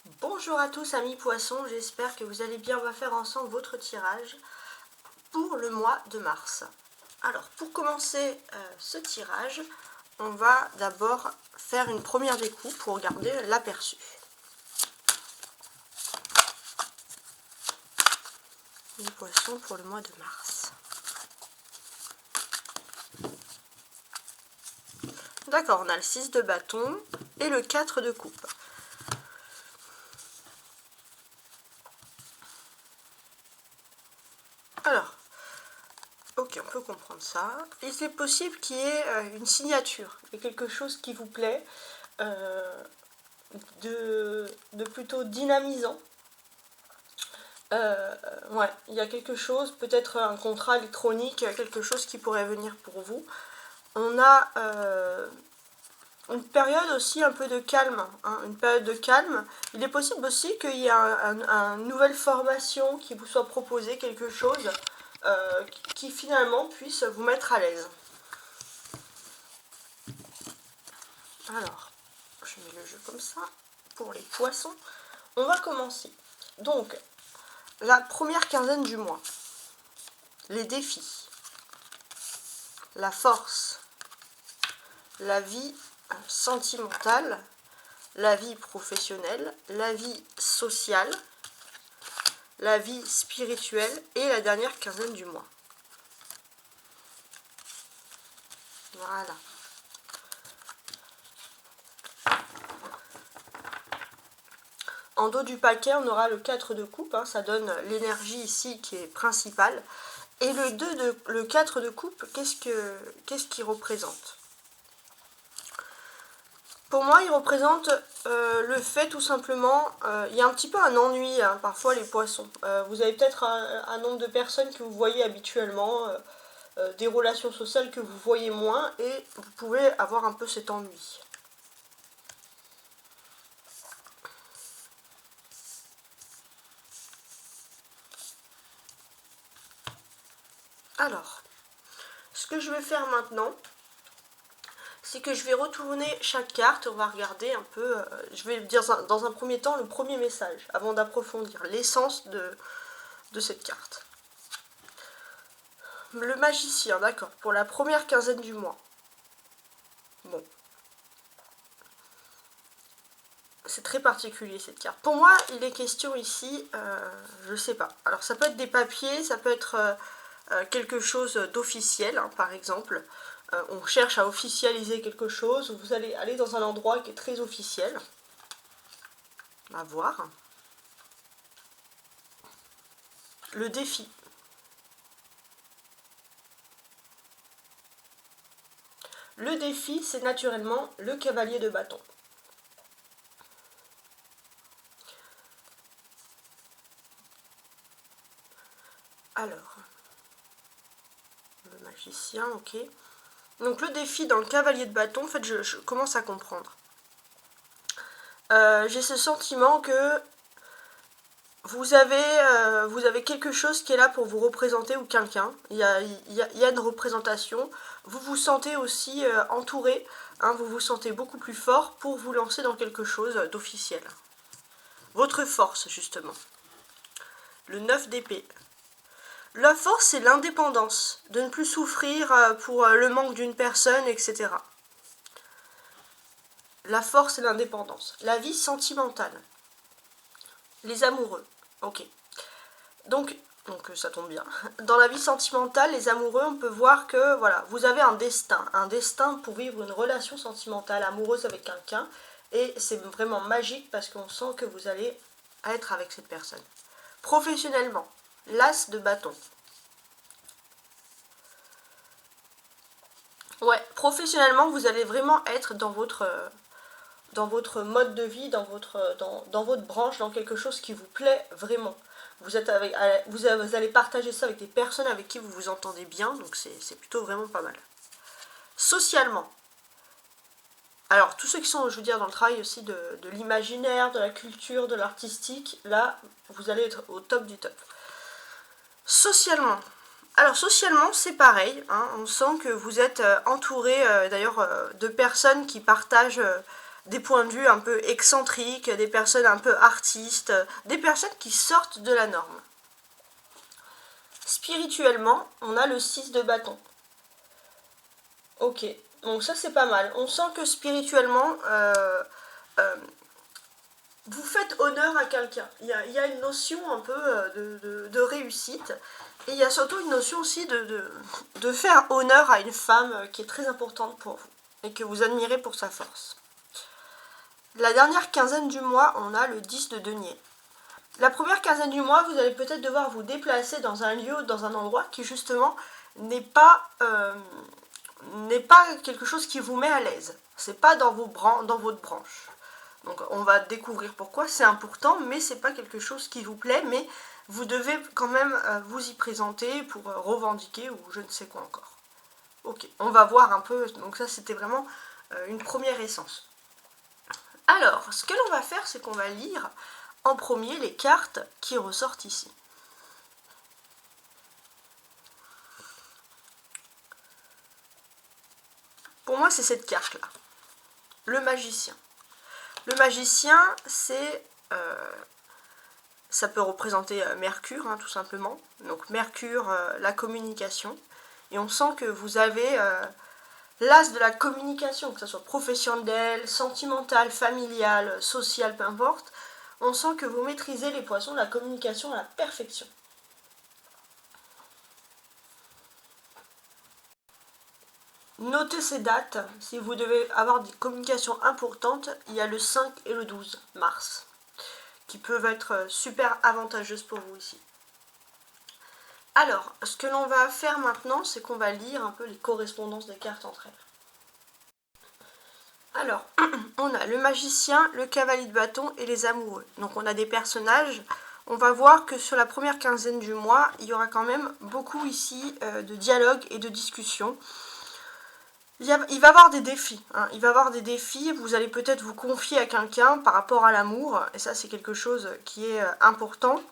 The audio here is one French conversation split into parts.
Bonjour à tous amis poissons, j'espère que vous allez bien. On va faire ensemble votre tirage pour le mois de mars. Alors pour commencer ce tirage, on va d'abord faire une première découpe pour regarder l'aperçu. Les poissons pour le mois de mars. D'accord, on a le 6 de bâton et le 4 de coupe. Alors, ok, on peut comprendre ça. Et c'est possible qu'il y ait une signature, et quelque chose qui vous plaît, de plutôt dynamisant. Ouais, il y a quelque chose, peut-être un contrat électronique, quelque chose qui pourrait venir pour vous. On a une période aussi un peu de calme, hein, une période de calme. Il est possible aussi qu'il y ait une nouvelle formation qui vous soit proposée, quelque chose qui finalement puisse vous mettre à l'aise. Alors, je mets le jeu comme ça, pour les poissons. On va commencer. Donc, la première quinzaine du mois. Les défis. La force. La vie sentimentale. La vie professionnelle. La vie sociale. La vie spirituelle. Et la dernière quinzaine du mois. Voilà. En dos du paquet, on aura le 4 de coupe, hein, ça donne l'énergie ici qui est principale. Et le 4 de coupe, qu'est-ce qu'il représente? Pour moi, il représente le fait tout simplement, il y a un petit peu un ennui, hein, parfois les poissons. Vous avez peut-être un nombre de personnes que vous voyez habituellement, des relations sociales que vous voyez moins, et vous pouvez avoir un peu cet ennui. Alors, ce que je vais faire maintenant, c'est que je vais retourner chaque carte, on va regarder un peu, je vais dire dans un premier temps le premier message, avant d'approfondir l'essence de cette carte. Le magicien, d'accord, pour la première quinzaine du mois. Bon. C'est très particulier cette carte. Pour moi, il est question ici, je sais pas. Alors ça peut être des papiers, ça peut être quelque chose d'officiel, hein, par exemple. On cherche à officialiser quelque chose, vous allez aller dans un endroit qui est très officiel. On va voir. Le défi. Le défi, c'est naturellement le cavalier de bâton. Alors, le magicien, ok. Donc le défi dans le cavalier de bâton, en fait, je commence à comprendre. J'ai ce sentiment que vous avez quelque chose qui est là pour vous représenter, ou quelqu'un. Il y a une représentation. Vous vous sentez aussi entouré, hein, vous vous sentez beaucoup plus fort pour vous lancer dans quelque chose d'officiel. Votre force, justement. Le 9 d'épée. La force, c'est l'indépendance, de ne plus souffrir pour le manque d'une personne, etc. La force et l'indépendance. La vie sentimentale. Les amoureux. Ok. Donc ça tombe bien. Dans la vie sentimentale, les amoureux, on peut voir que voilà, vous avez un destin pour vivre une relation sentimentale, amoureuse avec quelqu'un, et c'est vraiment magique parce qu'on sent que vous allez être avec cette personne. Professionnellement, l'as de bâton. Ouais, professionnellement, vous allez vraiment être dans votre mode de vie, dans votre branche, dans quelque chose qui vous plaît vraiment. Vous allez partager ça avec des personnes avec qui vous vous entendez bien, donc c'est plutôt vraiment pas mal. Socialement, alors tous ceux qui sont, je veux dire, dans le travail aussi de l'imaginaire, de la culture, de l'artistique, là, vous allez être au top du top. Socialement, alors socialement c'est pareil, hein, on sent que vous êtes entouré d'ailleurs de personnes qui partagent des points de vue un peu excentriques, des personnes un peu artistes, des personnes qui sortent de la norme. Spirituellement, on a le 6 de bâton. Ok, donc ça c'est pas mal. On sent que spirituellement, vous faites honneur à quelqu'un. Il y a une notion un peu de réussite. Et il y a surtout une notion aussi de faire honneur à une femme qui est très importante pour vous et que vous admirez pour sa force. La dernière quinzaine du mois, on a le 10 de denier. La première quinzaine du mois, vous allez peut-être devoir vous déplacer dans un lieu, dans un endroit qui justement n'est pas quelque chose qui vous met à l'aise. C'est pas dans votre branche. Donc on va découvrir pourquoi, c'est important, mais c'est pas quelque chose qui vous plaît, mais vous devez quand même vous y présenter pour revendiquer ou je ne sais quoi encore. Ok, on va voir un peu, donc ça c'était vraiment une première essence. Alors, ce que l'on va faire, c'est qu'on va lire en premier les cartes qui ressortent ici. Pour moi, c'est cette carte-là, le magicien. Le magicien, ça peut représenter Mercure, hein, tout simplement. Donc Mercure, la communication. Et on sent que vous avez l'as de la communication, que ce soit professionnelle, sentimentale, familiale, sociale, peu importe. On sent que vous maîtrisez les poissons, la communication à la perfection. Notez ces dates, si vous devez avoir des communications importantes, il y a le 5 et le 12 mars, qui peuvent être super avantageuses pour vous ici. Alors, ce que l'on va faire maintenant, c'est qu'on va lire un peu les correspondances des cartes entre elles. Alors, on a le magicien, le cavalier de bâton et les amoureux. Donc on a des personnages. On va voir que sur la première quinzaine du mois, il y aura quand même beaucoup ici de dialogue et de discussion. Il va y avoir des défis, hein. Il va y avoir des défis, vous allez peut-être vous confier à quelqu'un par rapport à l'amour, et ça c'est quelque chose qui est important.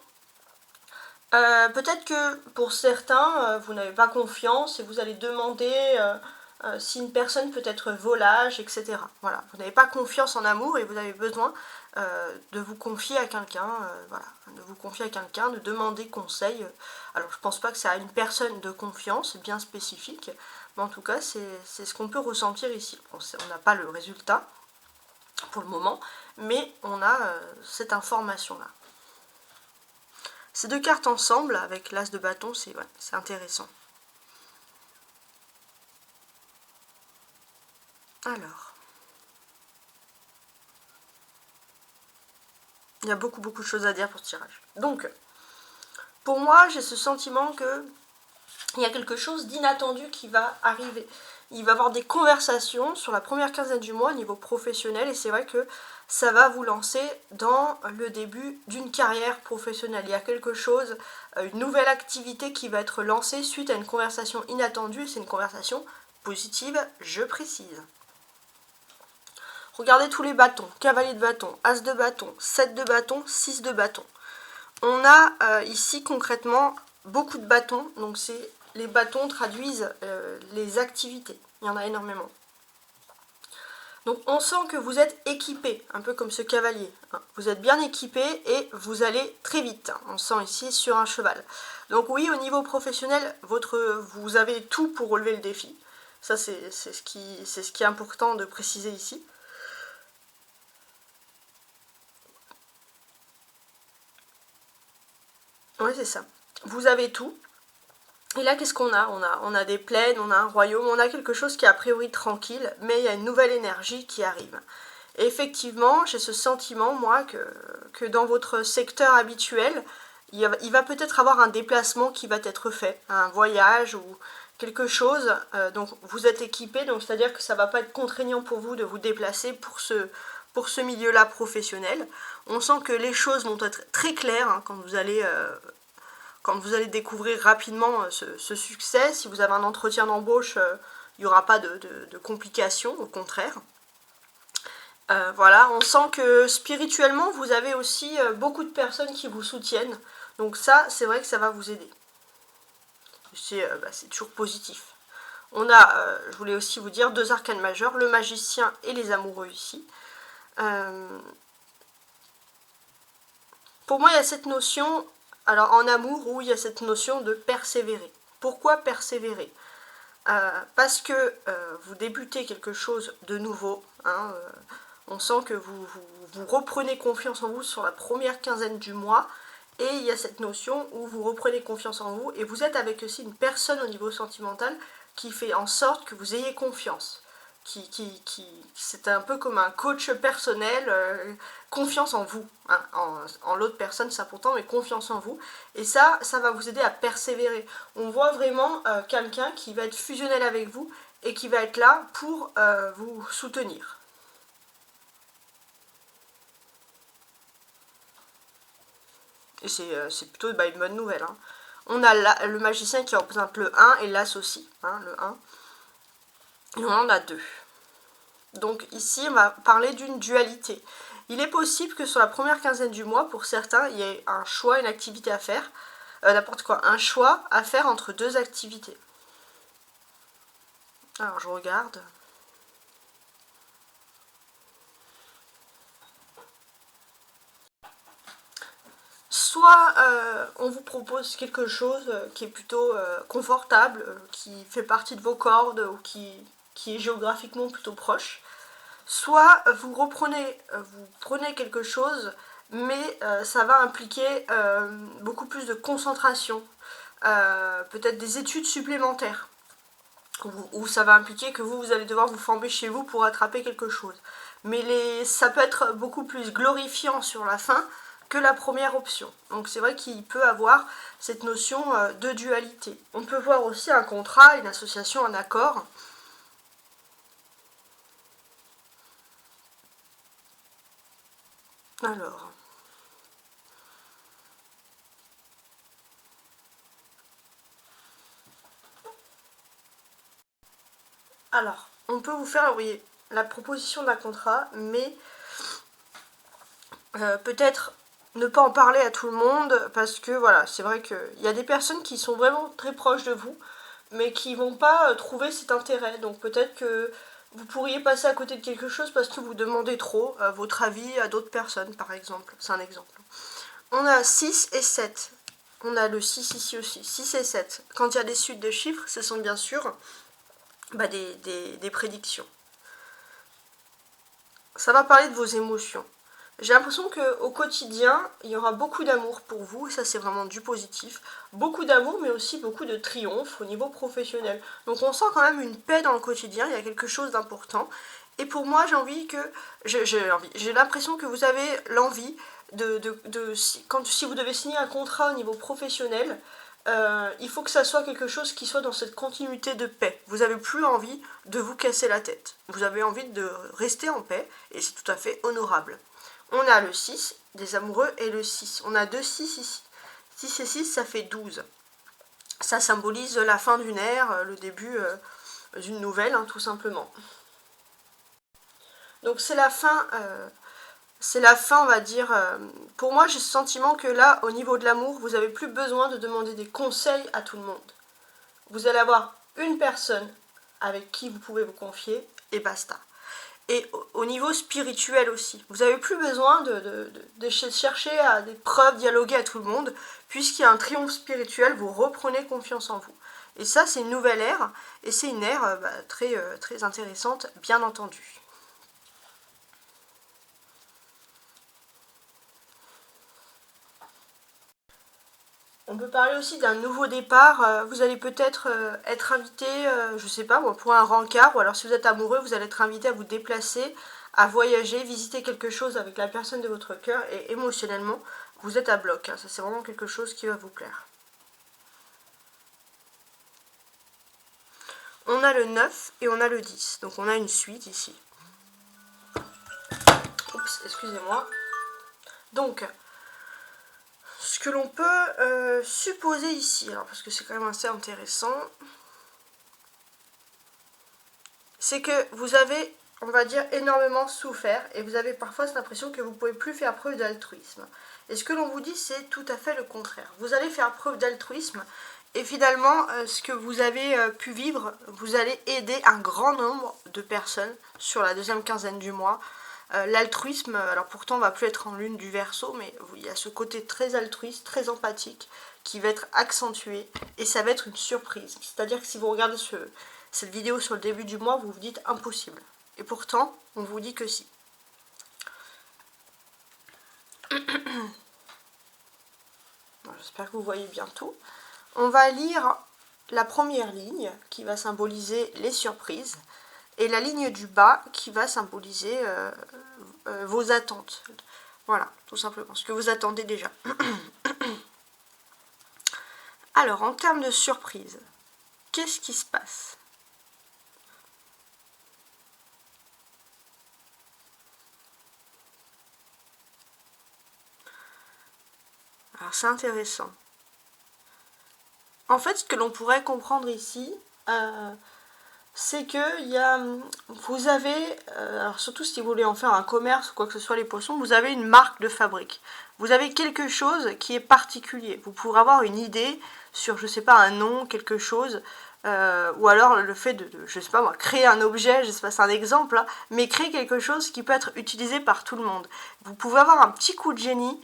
Peut-être que pour certains, vous n'avez pas confiance et vous allez demander si une personne peut être volage, etc. Voilà, vous n'avez pas confiance en amour et vous avez besoin de vous confier à quelqu'un, voilà, de vous confier à quelqu'un, de demander conseil. Alors je pense pas que c'est à une personne de confiance bien spécifique, mais en tout cas c'est ce qu'on peut ressentir ici. Bon, on n'a pas le résultat pour le moment, mais on a cette information-là. Ces deux cartes ensemble, avec l'as de bâton, c'est intéressant. Alors, il y a beaucoup de choses à dire pour ce tirage. Donc, pour moi, j'ai ce sentiment que il y a quelque chose d'inattendu qui va arriver. Il va y avoir des conversations sur la première quinzaine du mois au niveau professionnel, et c'est vrai que ça va vous lancer dans le début d'une carrière professionnelle. Il y a quelque chose, une nouvelle activité qui va être lancée suite à une conversation inattendue, c'est une conversation positive, je précise. Regardez tous les bâtons, cavalier de bâton, as de bâton, 7 de bâton, 6 de bâton. On a ici concrètement beaucoup de bâtons, donc les bâtons traduisent les activités, il y en a énormément. Donc on sent que vous êtes équipé, un peu comme ce cavalier. Vous êtes bien équipé et vous allez très vite. On sent ici sur un cheval. Donc oui, au niveau professionnel, vous avez tout pour relever le défi. Ça c'est ce qui est important de préciser ici. Oui, c'est ça. Vous avez tout. Et là, qu'est-ce qu'on a ? On a des plaines, on a un royaume, on a quelque chose qui est a priori tranquille, mais il y a une nouvelle énergie qui arrive. Et effectivement, j'ai ce sentiment, moi, que dans votre secteur habituel, il va peut-être avoir un déplacement qui va être fait, un voyage ou quelque chose. Donc vous êtes équipé, donc c'est-à-dire que ça ne va pas être contraignant pour vous de vous déplacer pour ce milieu-là professionnel. On sent que les choses vont être très claires hein, quand vous allez découvrir rapidement ce succès. Si vous avez un entretien d'embauche, il n'y aura pas de complications, au contraire. Voilà, on sent que spirituellement, vous avez aussi beaucoup de personnes qui vous soutiennent. Donc ça, c'est vrai que ça va vous aider. C'est toujours positif. On a, je voulais aussi vous dire, deux arcanes majeurs, le magicien et les amoureux ici. Pour moi, il y a cette notion, alors en amour, où il y a cette notion de persévérer. Pourquoi persévérer? Parce que vous débutez quelque chose de nouveau, hein, on sent que vous reprenez confiance en vous sur la première quinzaine du mois, et il y a cette notion où vous reprenez confiance en vous, et vous êtes avec aussi une personne au niveau sentimental qui fait en sorte que vous ayez confiance. C'est un peu comme un coach personnel, confiance en vous, hein, en l'autre personne ça pourtant, mais confiance en vous, et ça va vous aider à persévérer. On voit vraiment quelqu'un qui va être fusionnel avec vous et qui va être là pour vous soutenir. Et c'est plutôt une bonne nouvelle, hein. On a le magicien qui représente le 1 et l'as aussi, hein, le 1. Et on en a 2. Donc ici, on va parler d'une dualité. Il est possible que sur la première quinzaine du mois, pour certains, il y ait un choix, une activité à faire. N'importe quoi, un choix à faire entre deux activités. Alors, je regarde. Soit on vous propose quelque chose qui est plutôt confortable, qui fait partie de vos cordes ou qui est géographiquement plutôt proche. Soit vous prenez quelque chose, mais ça va impliquer beaucoup plus de concentration, peut-être des études supplémentaires, où ça va impliquer que vous allez devoir vous former chez vous pour attraper quelque chose. Mais ça peut être beaucoup plus glorifiant sur la fin que la première option. Donc c'est vrai qu'il peut avoir cette notion de dualité. On peut voir aussi un contrat, une association, un accord. Alors, on peut vous faire, oui, la proposition d'un contrat, mais peut-être ne pas en parler à tout le monde, parce que voilà, c'est vrai qu'il y a des personnes qui sont vraiment très proches de vous, mais qui vont pas trouver cet intérêt. Donc peut-être que vous pourriez passer à côté de quelque chose parce que vous demandez trop votre avis à d'autres personnes, par exemple. C'est un exemple. On a 6 et 7. On a le 6 ici aussi. 6 et 7. Quand il y a des suites de chiffres, ce sont bien sûr des prédictions. Ça va parler de vos émotions. J'ai l'impression qu'au quotidien, il y aura beaucoup d'amour pour vous, et ça c'est vraiment du positif. Beaucoup d'amour, mais aussi beaucoup de triomphe au niveau professionnel. Donc on sent quand même une paix dans le quotidien, il y a quelque chose d'important. Et pour moi, j'ai l'impression que vous avez l'envie si vous devez signer un contrat au niveau professionnel, il faut que ça soit quelque chose qui soit dans cette continuité de paix. Vous n'avez plus envie de vous casser la tête. Vous avez envie de rester en paix, et c'est tout à fait honorable. On a le 6 des amoureux et le 6. On a 2 6 ici. 6 et 6, ça fait 12. Ça symbolise la fin d'une ère, le début d'une nouvelle, hein, tout simplement. Donc c'est la fin, on va dire. Pour moi, j'ai ce sentiment que là, au niveau de l'amour, vous n'avez plus besoin de demander des conseils à tout le monde. Vous allez avoir une personne avec qui vous pouvez vous confier, et basta. Et au niveau spirituel aussi, vous n'avez plus besoin de chercher à des preuves, dialoguer à tout le monde, puisqu'il y a un triomphe spirituel, vous reprenez confiance en vous. Et ça, c'est une nouvelle ère, et c'est une ère très intéressante, bien entendu. On peut parler aussi d'un nouveau départ. Vous allez peut-être être invité, je sais pas, pour un rencard, ou alors si vous êtes amoureux, vous allez être invité à vous déplacer, à voyager, visiter quelque chose avec la personne de votre cœur, et émotionnellement, vous êtes à bloc. Ça, c'est vraiment quelque chose qui va vous plaire. On a le 9 et on a le 10. Donc on a une suite ici. Oups, excusez-moi. Donc, ce que l'on peut supposer ici, alors parce que c'est quand même assez intéressant, c'est que vous avez, on va dire, énormément souffert, et vous avez parfois cette impression que vous ne pouvez plus faire preuve d'altruisme. Et ce que l'on vous dit, c'est tout à fait le contraire. Vous allez faire preuve d'altruisme, et finalement, ce que vous avez pu vivre, vous allez aider un grand nombre de personnes sur la deuxième quinzaine du mois. L'altruisme, alors pourtant on va plus être en lune du Verseau, mais il y a ce côté très altruiste, très empathique, qui va être accentué, et ça va être une surprise. C'est-à-dire que si vous regardez cette vidéo sur le début du mois, vous vous dites impossible. Et pourtant, on vous dit que si. J'espère que vous voyez bien tout. On va lire la première ligne qui va symboliser les surprises et la ligne du bas qui va symboliser vos attentes. Voilà, tout simplement, ce que vous attendez déjà. Alors, en termes de surprise, qu'est-ce qui se passe? Alors, c'est intéressant. En fait, ce que l'on pourrait comprendre ici, c'est que vous avez, alors surtout si vous voulez en faire un commerce ou quoi que ce soit les poissons, vous avez une marque de fabrique. Vous avez quelque chose qui est particulier. Vous pourrez avoir une idée sur, je sais pas, un nom, quelque chose, ou alors le fait de, je sais pas moi, créer un objet, je sais pas, c'est un exemple, hein, mais créer quelque chose qui peut être utilisé par tout le monde. Vous pouvez avoir un petit coup de génie.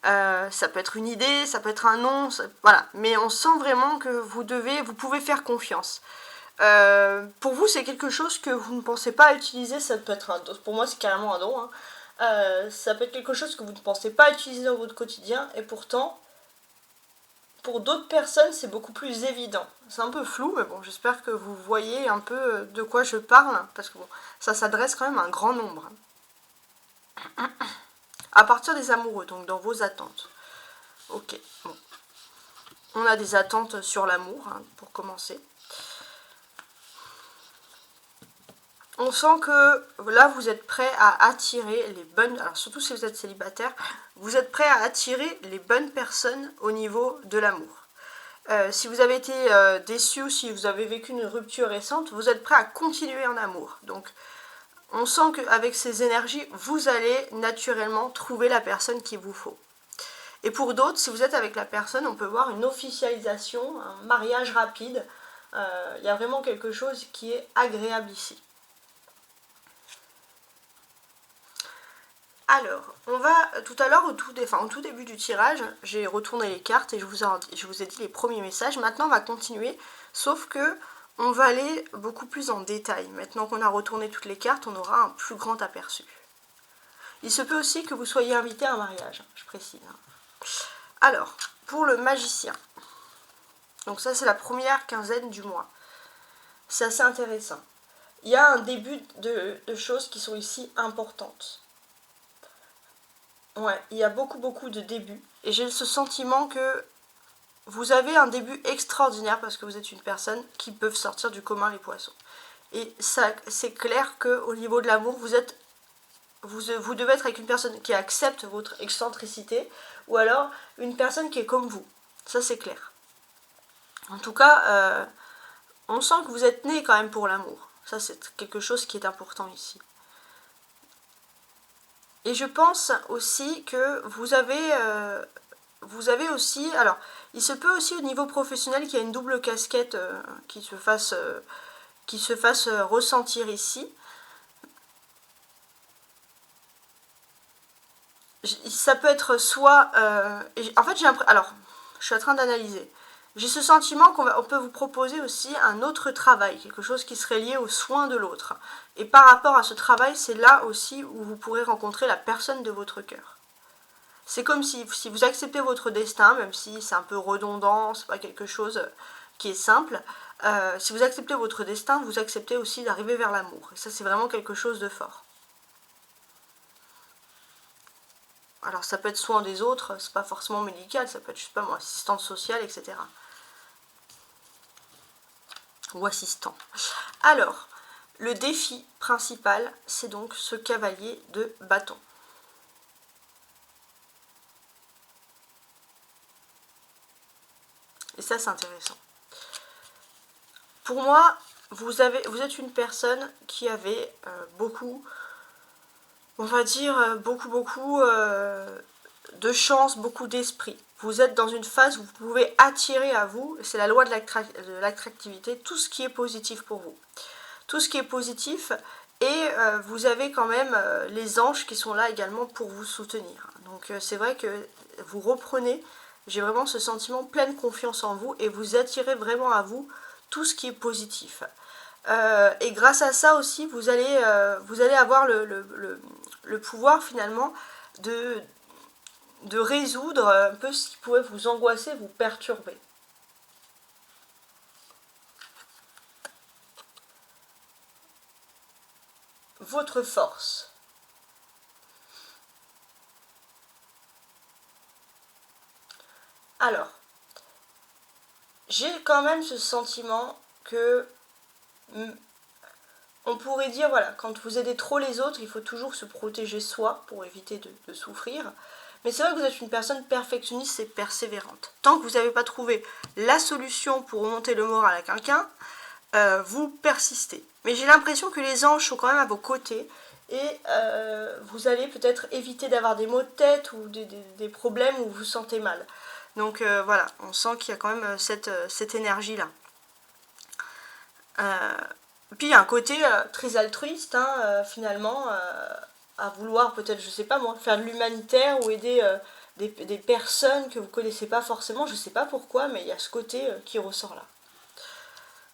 Ça peut être une idée, ça peut être un nom, voilà. Mais on sent vraiment que vous pouvez faire confiance. Pour vous, c'est quelque chose que vous ne pensez pas utiliser, ça peut être pour moi c'est carrément un don, hein. Ça peut être quelque chose que vous ne pensez pas utiliser dans votre quotidien, et pourtant, pour d'autres personnes, c'est beaucoup plus évident. C'est un peu flou, mais bon, j'espère que vous voyez un peu de quoi je parle, parce que bon, ça s'adresse quand même à un grand nombre. À partir des amoureux, donc dans vos attentes. Ok, bon. On a des attentes sur l'amour, hein, pour commencer. On sent que là, vous êtes prêt à attirer les bonnes... Alors, surtout si vous êtes célibataire, vous êtes prêt à attirer les bonnes personnes au niveau de l'amour. Si vous avez été déçu ou si vous avez vécu une rupture récente, vous êtes prêt à continuer en amour. Donc, on sent qu'avec ces énergies, vous allez naturellement trouver la personne qu'il vous faut. Et pour d'autres, si vous êtes avec la personne, on peut voir une officialisation, un mariage rapide. Il y a vraiment quelque chose qui est agréable ici. Alors, on va tout à l'heure, au tout début du tirage, j'ai retourné les cartes et je vous ai dit les premiers messages. Maintenant, on va continuer, sauf que on va aller beaucoup plus en détail. Maintenant qu'on a retourné toutes les cartes, on aura un plus grand aperçu. Il se peut aussi que vous soyez invité à un mariage, je précise. Alors, pour le magicien, donc ça c'est la première quinzaine du mois. C'est assez intéressant. Il y a un début de choses qui sont ici importantes. Ouais, il y a beaucoup de débuts. Et j'ai ce sentiment que vous avez un début extraordinaire parce que vous êtes une personne qui peut sortir du commun les poissons. Et ça, c'est clair qu'au niveau de l'amour, vous devez être avec une personne qui accepte votre excentricité ou alors une personne qui est comme vous. Ça, c'est clair. En tout cas, on sent que vous êtes né quand même pour l'amour. Ça, c'est quelque chose qui est important ici. Et je pense aussi que vous avez aussi... Alors, il se peut aussi au niveau professionnel qu'il y ait une double casquette qui se fasse ressentir ici. Ça peut être soit... en fait, j'ai l'impression... Alors, je suis en train d'analyser. J'ai ce sentiment qu'on peut vous proposer aussi un autre travail, quelque chose qui serait lié aux soins de l'autre. Et par rapport à ce travail, c'est là aussi où vous pourrez rencontrer la personne de votre cœur. C'est comme si vous acceptez votre destin, même si c'est un peu redondant, c'est pas quelque chose qui est simple. Si vous acceptez votre destin, vous acceptez aussi d'arriver vers l'amour. Et ça, c'est vraiment quelque chose de fort. Alors, ça peut être soin des autres, c'est pas forcément médical, ça peut être, je sais pas moi, assistante sociale, etc. Ou assistant. Alors, le défi principal, c'est donc ce cavalier de bâton. Et ça, c'est intéressant. Pour moi, vous êtes une personne qui avait beaucoup, on va dire, beaucoup de chance, beaucoup d'esprit. Vous êtes dans une phase où vous pouvez attirer à vous, c'est la loi de l'attractivité, tout ce qui est positif pour vous. Tout ce qui est positif, Et vous avez quand même les anges qui sont là également pour vous soutenir. Donc c'est vrai que vous reprenez, j'ai vraiment ce sentiment de pleine confiance en vous et vous attirez vraiment à vous tout ce qui est positif. Et grâce à ça aussi, vous allez avoir le pouvoir finalement de résoudre un peu ce qui pourrait vous angoisser, vous perturber. Votre force. Alors, j'ai quand même ce sentiment que on pourrait dire, voilà, quand vous aidez trop les autres, il faut toujours se protéger soi pour éviter de souffrir. Mais c'est vrai que vous êtes une personne perfectionniste et persévérante. Tant que vous n'avez pas trouvé la solution pour remonter le moral à quelqu'un, vous persistez. Mais j'ai l'impression que les anges sont quand même à vos côtés et vous allez peut-être éviter d'avoir des maux de tête ou des problèmes où vous vous sentez mal. Donc voilà, on sent qu'il y a quand même cette énergie-là. Puis il y a un côté très altruiste, hein, finalement, à vouloir peut-être, je sais pas moi, faire de l'humanitaire ou aider des personnes que vous connaissez pas forcément, je sais pas pourquoi, mais il y a ce côté qui ressort là.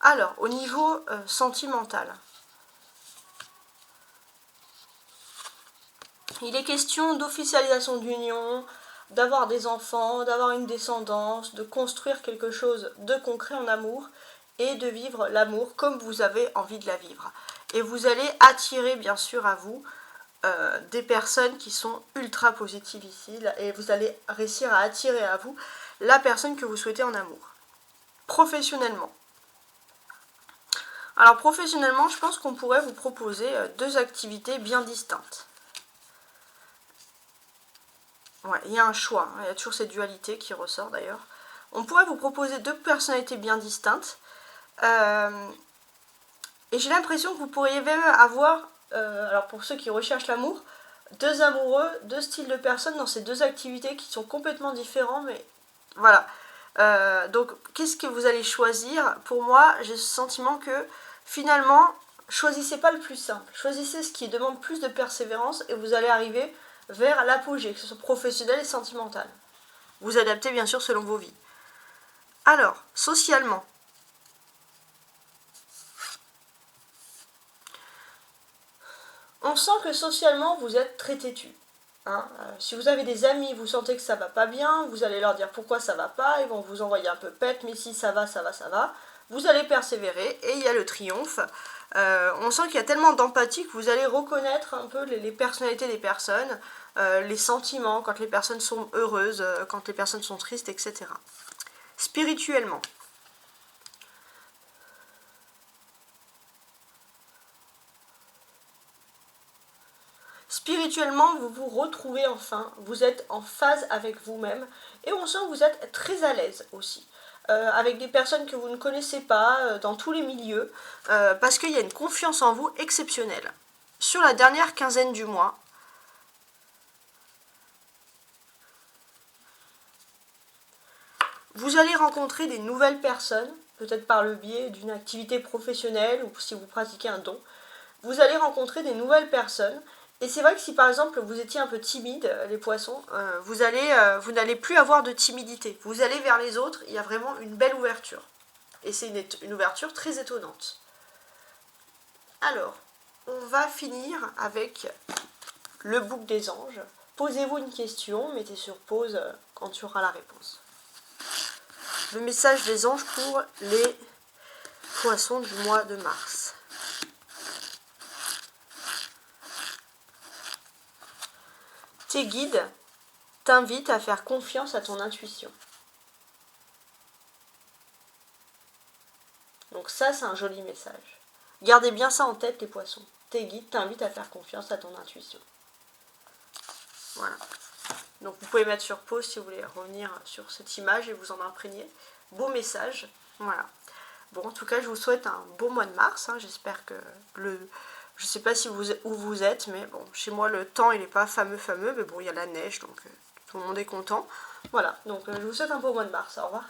Alors, au niveau sentimental, il est question d'officialisation d'union, d'avoir des enfants, d'avoir une descendance, de construire quelque chose de concret en amour et de vivre l'amour comme vous avez envie de la vivre. Et vous allez attirer bien sûr à vous des personnes qui sont ultra positives ici et vous allez réussir à attirer à vous la personne que vous souhaitez en amour. Professionnellement. Alors professionnellement, je pense qu'on pourrait vous proposer deux activités bien distinctes. Ouais, il y a un choix, il y a toujours cette dualité qui ressort d'ailleurs. On pourrait vous proposer deux personnalités bien distinctes. Et j'ai l'impression que vous pourriez même avoir, alors pour ceux qui recherchent l'amour, deux amoureux, deux styles de personnes dans ces deux activités qui sont complètement différents, mais voilà. Donc qu'est-ce que vous allez choisir? Pour moi, j'ai ce sentiment que finalement, choisissez pas le plus simple. Choisissez ce qui demande plus de persévérance et vous allez arriver vers l'apogée, que ce soit professionnel et sentimental. Vous adaptez bien sûr selon vos vies. Alors, socialement. On sent que socialement, vous êtes très têtu. Hein, si vous avez des amis, vous sentez que ça va pas bien, vous allez leur dire pourquoi ça va pas, ils vont vous envoyer un peu pète, mais si ça va, ça va, ça va. Vous allez persévérer et il y a le triomphe. On sent qu'il y a tellement d'empathie que vous allez reconnaître un peu les personnalités des personnes, les sentiments, quand les personnes sont heureuses, quand les personnes sont tristes, etc. Spirituellement. Spirituellement, vous vous retrouvez enfin, vous êtes en phase avec vous-même et on sent que vous êtes très à l'aise aussi. Avec des personnes que vous ne connaissez pas, dans tous les milieux, parce qu'il y a une confiance en vous exceptionnelle. Sur la dernière quinzaine du mois, vous allez rencontrer des nouvelles personnes, peut-être par le biais d'une activité professionnelle ou si vous pratiquez un don. Vous allez rencontrer des nouvelles personnes. Et c'est vrai que si par exemple vous étiez un peu timide, les poissons, vous n'allez plus avoir de timidité. Vous allez vers les autres, il y a vraiment une belle ouverture. Et c'est une ouverture très étonnante. Alors, on va finir avec le bouc des anges. Posez-vous une question, mettez sur pause quand tu auras la réponse. Le message des anges pour les poissons du mois de mars. Tes guides t'invitent à faire confiance à ton intuition. Donc ça, c'est un joli message. Gardez bien ça en tête, les poissons. Tes guides t'invitent à faire confiance à ton intuition. Voilà. Donc vous pouvez mettre sur pause si vous voulez revenir sur cette image et vous en imprégner. Beau message. Voilà. Bon, en tout cas, je vous souhaite un beau mois de mars. Hein. J'espère que je ne sais pas où vous êtes, mais bon, chez moi, le temps, il n'est pas fameux, mais bon, il y a la neige, donc tout le monde est content. Voilà, donc je vous souhaite un beau mois de mars. Au revoir.